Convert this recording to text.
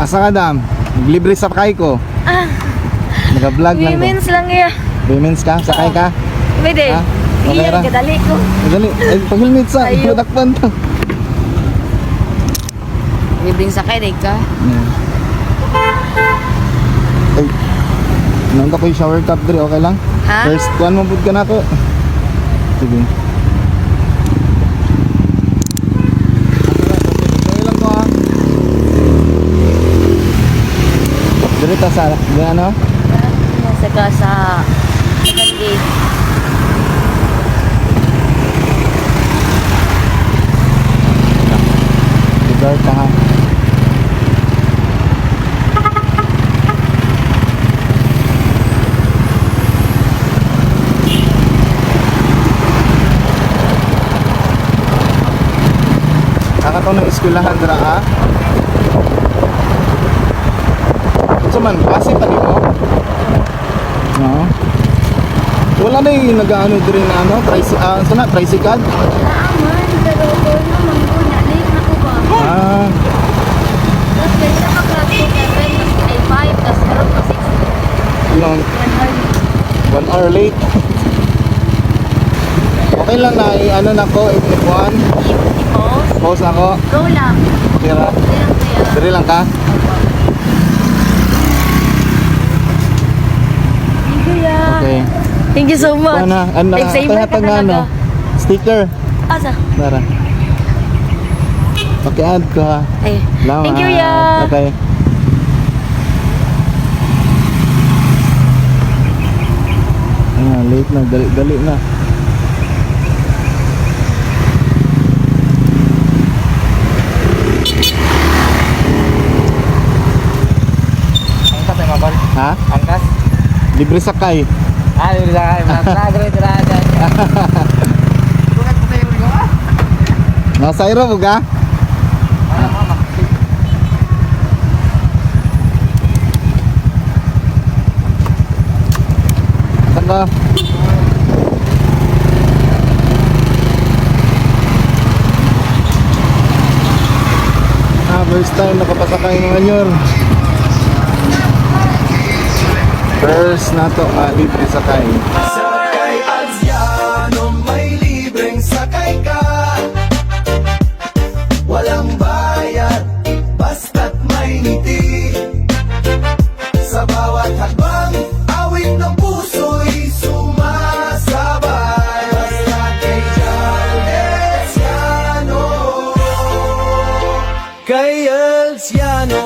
Asa ka dam? Libre sakay ko. Nag-vlog lang ko. Women's lang iya. Women's ka? Sakay ka? Pwede. Ha? Okay Iya, ra? kadali ko. Madali. Ay, pag-helmet sa. Ayaw. Madakpan to. Libreng sakay, day ka. Ay. Nanda ko yung shower cup dre. Okay lang? Ha? First, kuhan mo pud ka na ko. Sige. Okay lang ko ha. Dirita sa, di ano? Saka sa second gate. Guard ka ha. Kakataw ng eskwelahan dira ha. Ito man, klase pa di mo? No? Wala na yung nag-ano din na ano, sana, tricycad? Naaman, pero ko naman ko na. Late na ko ba? Ah, Tapos kaya sa kaklas ko, 7, tapos ay 5, tapos meron pa 6. no, 1 hour late. Okay lang na, ano na ko, F1, Pause. pause ako, Go lang. tira, Hindi lang kaya. dali lang ka. Thank you, ya. Okay. Thank you so much. Ano, Lifesaver ka ano, talaga. sticker, Asa? Dara. Okay, add ko ha. Ay. Salamat. Thank you, ya. Okay. Ah, late na, dali na. Angkas ay mabal. Ha? Angkas. Libre sakay. Libre sa kayo. Masagre talaga. Bukan po tayo rin ah. Nasayro mo ka? Mama. Saka. First time nakapasakay ng anyor. First na to, libre sakay. Sakay Aziano, may libreng sakay ka. Walang bayad, basta't may ngiti. Sa bawat hakbang, awit ng puso'y sumasabay. Basta kay Alciano. Kay Alciano.